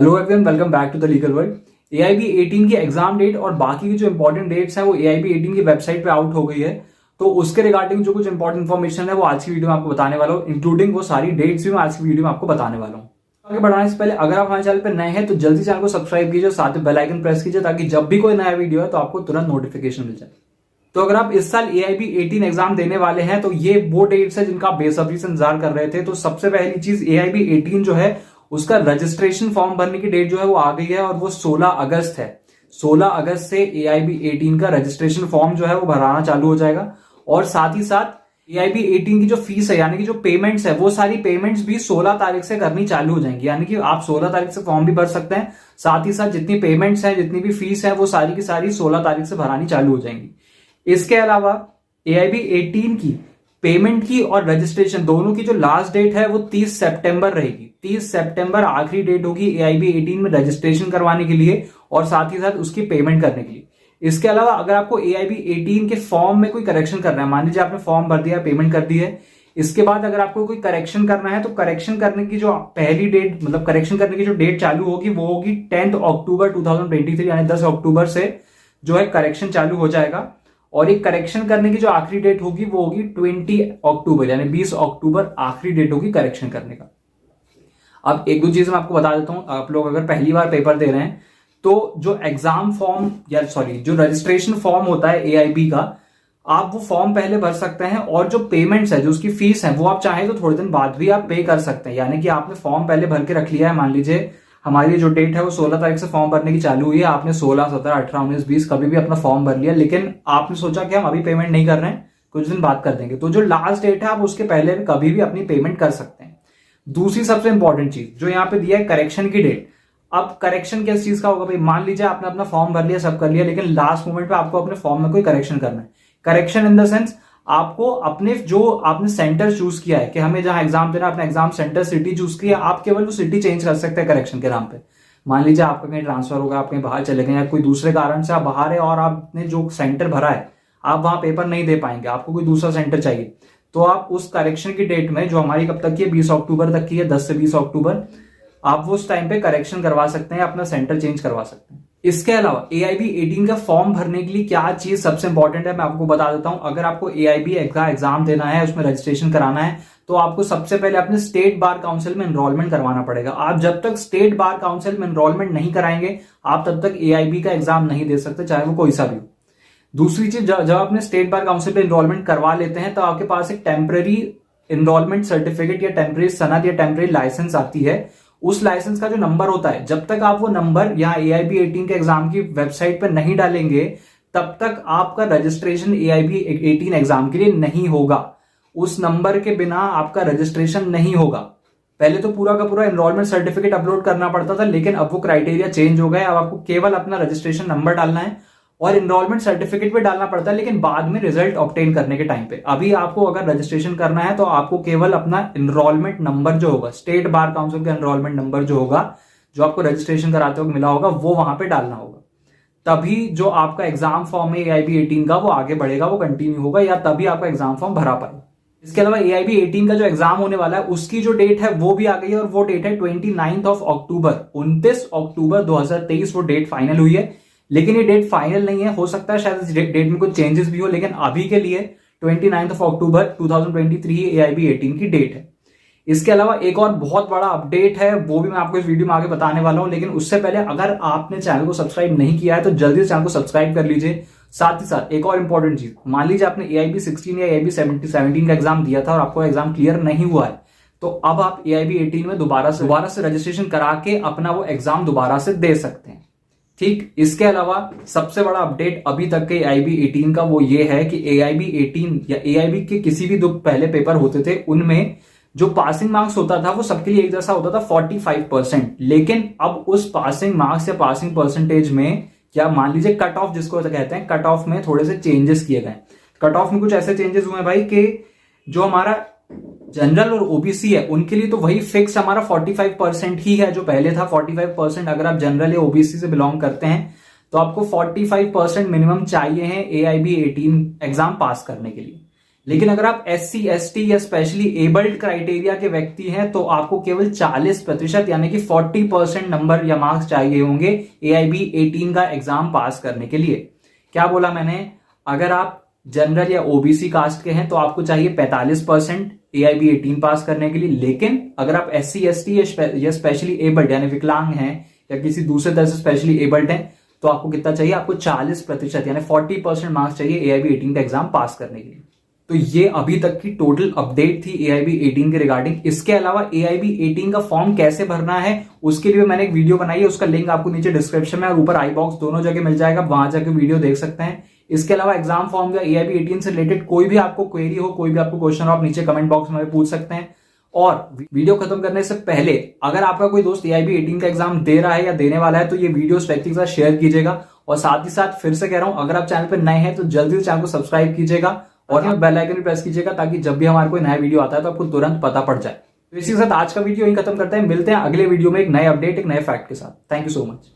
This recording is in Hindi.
Hello everyone, welcome back to the legal world. AIB 18 की एग्जाम डेट और बाकी की जो इंपॉर्टेंट डेट्स हैं वो एआईबी 18 की वेबसाइट पे आउट हो गई है। तो उसके रिगार्डिंग जो कुछ इंपॉर्टेंट इन्फॉर्मेशन है वो आज की वीडियो में आपको बताने वाला हूँ, इंक्लूडिंग वो सारी डेट्स भी मैं आज की वीडियो में आपको बताने वाला हूँ। आगे बढ़ाने से पहले अगर आप हमारे चैनल पर नए हैं तो जल्दी चैनल को सब्सक्राइब कीजिए, साथ में बेल आइकन प्रेस कीजिए ताकि जब भी कोई नया वीडियो है तो आपको तुरंत नोटिफिकेशन मिल जाए। तो अगर आप इस साल एआईबी 18 एग्जाम देने वाले हैं तो ये वो डेट्स है जिनका आप बेसब्री से इंतजार कर रहे थे। तो सबसे पहली चीज, एआईबी 18 जो है उसका रजिस्ट्रेशन फॉर्म भरने की डेट जो है वो आ गई है और वो 16 अगस्त है। 16 अगस्त से एआईबी 18 का रजिस्ट्रेशन फॉर्म जो है वो भराना चालू हो जाएगा। और साथ ही साथ एआईबी 18 की जो फीस है यानी कि जो पेमेंट्स है वो सारी पेमेंट्स भी 16 तारीख से करनी चालू हो जाएंगी, यानी कि आप 16 तारीख से फॉर्म भी भर सकते हैं। साथ ही साथ जितनी पेमेंट्स हैं, जितनी भी फीस है वो सारी की सारी 16 तारीख से भरानी चालू हो जाएंगी। इसके अलावा एआईबी 18 की पेमेंट की और रजिस्ट्रेशन दोनों की जो लास्ट डेट है वो 30 सितंबर रहेगी। 30 सितंबर आखिरी डेट होगी एआईबी 18 में रजिस्ट्रेशन करवाने के लिए और साथ ही साथ उसकी पेमेंट करने के लिए। इसके अलावा अगर आपको एआईबी 18 के फॉर्म में कोई करेक्शन करना है, मान लीजिए आपने फॉर्म भर दिया, पेमेंट कर दी है, इसके बाद अगर आपको कोई करेक्शन करना है तो करेक्शन करने की जो पहली डेट, मतलब करेक्शन करने की जो डेट चालू होगी वो होगी 10 अक्टूबर 2023, यानी 10 अक्टूबर से जो है करेक्शन चालू हो जाएगा। और एक करेक्शन करने की जो आखिरी डेट होगी वो होगी 20 अक्टूबर, यानी 20 अक्टूबर आखिरी डेट होगी करेक्शन करने का। अब एक दो चीज मैं आपको बता देता हूं, आप लोग अगर पहली बार पेपर दे रहे हैं तो जो एग्जाम फॉर्म या सॉरी जो रजिस्ट्रेशन फॉर्म होता है एआईबी का, आप वो फॉर्म पहले भर सकते हैं और जो पेमेंट्स है, जो उसकी फीस है, वो आप चाहें तो थोड़े दिन बाद भी आप पे कर सकते हैं। यानी कि आपने फॉर्म पहले भर के रख लिया है, मान लीजिए हमारी जो डेट है वो 16 तारीख से फॉर्म भरने की चालू हुई है, आपने 16, 17, 18, 19, 20 कभी भी अपना फॉर्म भर लिया, लेकिन आपने सोचा कि हम अभी पेमेंट नहीं कर रहे हैं, कुछ दिन बाद कर देंगे, तो जो लास्ट डेट है आप उसके पहले भी कभी भी अपनी पेमेंट कर सकते हैं। दूसरी सबसे इंपॉर्टेंट चीज जो यहाँ पे दिया है, करेक्शन की डेट। अब करेक्शन किस चीज का होगा भाई, मान लीजिए आपने अपना फॉर्म भर लिया, सब कर लिया, लेकिन लास्ट मोमेंट पे आपको अपने फॉर्म में कोई करेक्शन करना है। करेक्शन इन द सेंस, आपको अपने जो आपने सेंटर चूज किया है कि हमें जहां एग्जाम देना, अपना एग्जाम सेंटर सिटी चूज किया, आप केवल वो सिटी चेंज कर सकते हैं करेक्शन के नाम पे। मान लीजिए आपका कहीं ट्रांसफर होगा, आप कहीं बाहर चले गए या कोई दूसरे कारण से आप बाहर है और आपने जो सेंटर भरा है आप वहां पेपर नहीं दे पाएंगे, आपको कोई दूसरा सेंटर चाहिए, तो आप उस करेक्शन की डेट में, जो हमारी कब तक की है, 20 अक्टूबर तक की है, 10 से 20 अक्टूबर, आप वो उस टाइम पे करेक्शन करवा सकते हैं, अपना सेंटर चेंज करवा सकते हैं। इसके अलावा एआईबी 18 का फॉर्म भरने के लिए क्या चीज सबसे इंपॉर्टेंट है मैं आपको बता देता हूं। अगर आपको एआईबी का एग्जाम देना है, उसमें रजिस्ट्रेशन कराना है, तो आपको सबसे पहले अपने स्टेट बार काउंसिल में एनरोलमेंट करवाना पड़ेगा। आप जब तक स्टेट बार काउंसिल में एनरोलमेंट नहीं कराएंगे आप तब तक एआईबी का एग्जाम नहीं दे सकते, चाहे वो कोई सा भी हो। दूसरी चीज, जब अपने स्टेट बार काउंसिल पे एनरोलमेंट करवा लेते हैं तो आपके पास एक टेम्पररी एनरोलमेंट सर्टिफिकेट या टेम्पररी सनद या टेम्पररी लाइसेंस आती है। उस लाइसेंस का जो नंबर होता है, जब तक आप वो नंबर यहाँ एआईबी 18 के एग्जाम की वेबसाइट पर नहीं डालेंगे तब तक आपका रजिस्ट्रेशन एआईबी 18 एग्जाम के लिए नहीं होगा। उस नंबर के बिना आपका रजिस्ट्रेशन नहीं होगा। पहले तो पूरा का पूरा एनरोलमेंट सर्टिफिकेट अपलोड करना पड़ता था, लेकिन अब वो क्राइटेरिया चेंज हो गया। अब आपको केवल अपना रजिस्ट्रेशन नंबर डालना है और एनरोलमेंट सर्टिफिकेट भी डालना पड़ता है, लेकिन बाद में रिजल्ट ऑब्टेन करने के टाइम पे। अभी आपको अगर रजिस्ट्रेशन करना है तो आपको केवल अपना एनरोलमेंट नंबर जो होगा, स्टेट बार काउंसिल का एनरोलमेंट नंबर जो होगा, जो आपको रजिस्ट्रेशन कराते वक्त मिला होगा, वो वहां पे डालना होगा। तभी जो आपका एग्जाम फॉर्म है एआईबी 18 का वो आगे बढ़ेगा, वो कंटिन्यू होगा, या तभी आपका एग्जाम फॉर्म भरा पाएगा। इसके अलावा एआईबी 18 का जो एग्जाम होने वाला है उसकी जो डेट है वो भी आ गई है और वो डेट है 29 अक्टूबर, 29 अक्टूबर 2023 वो डेट फाइनल हुई है। लेकिन ये डेट फाइनल नहीं है, हो सकता है शायद इस डेट में कुछ चेंजेस भी हो, लेकिन अभी के लिए 29 अक्टूबर 2023 एआईबी 18 की डेट है। इसके अलावा एक और बहुत बड़ा अपडेट है, वो भी मैं आपको इस वीडियो में आगे बताने वाला हूं, लेकिन उससे पहले अगर आपने चैनल को सब्सक्राइब नहीं किया है तो जल्दी से चैनल को सब्सक्राइब कर लीजिए। साथ ही साथ एक और इंपॉर्टेंट चीज, मान लीजिए आपने एआईबी 16 या एआईबी 17 का एग्जाम दिया था और आपको एग्जाम क्लियर नहीं हुआ है, तो अब आप एआईबी 18 में दोबारा से रजिस्ट्रेशन करा के अपना वो एग्जाम दोबारा से दे सकते हैं। ठीक, इसके अलावा सबसे बड़ा अपडेट अभी तक के एआईबी 18 का वो ये है कि एआईबी 18 या एआईबी के किसी भी दो पहले पेपर होते थे उनमें जो पासिंग मार्क्स होता था वो सबके लिए एक जैसा होता था 45%, लेकिन अब उस पासिंग मार्क्स या पासिंग परसेंटेज में, या मान लीजिए कट ऑफ जिसको कहते हैं, कट ऑफ में थोड़े से चेंजेस किए गए। कट ऑफ में कुछ ऐसे चेंजेस हुए भाई कि जो हमारा जनरल और ओबीसी है उनके लिए तो वही फिक्स हमारा 45% ही है जो पहले था 45%। अगर आप जनरल या ओबीसी से बिलोंग करते हैं तो आपको 45% मिनिमम चाहिए है एआईबी 18 एग्जाम पास करने के लिए। लेकिन अगर आप SC ST या स्पेशली एबल्ड क्राइटेरिया के व्यक्ति हैं तो आपको केवल 40% यानी कि 40% नंबर या मार्क्स चाहिए होंगे AIB 18 का एग्जाम पास करने के लिए। क्या बोला मैंने? अगर आप जनरल या OBC कास्ट के हैं तो आपको चाहिए 45% AIB 18 पास करने के लिए, लेकिन अगर आप SC ST या स्पेशली एबल्ड यानी विकलांग हैं या किसी दूसरे तरह से स्पेशली एबल्ड हैं तो आपको कितना चाहिए? आपको 40% यानी 40% मार्क्स चाहिए AIB 18 का एग्जाम पास करने के लिए। तो ये अभी तक की टोटल अपडेट थी AIB 18 के रिगार्डिंग। इसके अलावा AIB 18 का फॉर्म कैसे भरना है उसके लिए मैंने एक वीडियो बनाई है, उसका लिंक आपको नीचे डिस्क्रिप्शन में और ऊपर आई बॉक्स दोनों जगह मिल जाएगा, वहां जाकर वीडियो देख सकते हैं। इसके अलावा एग्जाम फॉर्म या AIB 18 से रिलेटेड कोई भी आपको क्वेरी हो, कोई भी आपको क्वेश्चन हो, आप नीचे कमेंट बॉक्स में पूछ सकते हैं। और वीडियो खत्म करने से पहले अगर आपका कोई दोस्त AIB 18 का एग्जाम दे रहा है या देने वाला है तो ये वीडियो उस व्यक्ति के साथ शेयर कीजिएगा। और साथ ही साथ फिर से कह रहा हूं, अगर आप चैनल पर नए हैं तो जल्दी से चैनल को सब्सक्राइब कीजिएगा और बेल आइकन भी प्रेस कीजिएगा ताकि जब भी हमारा कोई नया वीडियो आता है तो आपको तुरंत पता पड़ जाए। तो इसी के साथ आज का वीडियो यही खत्म करते हैं। मिलते हैं अगले वीडियो में एक नए अपडेट, एक नए फैक्ट के साथ। Thank you so much.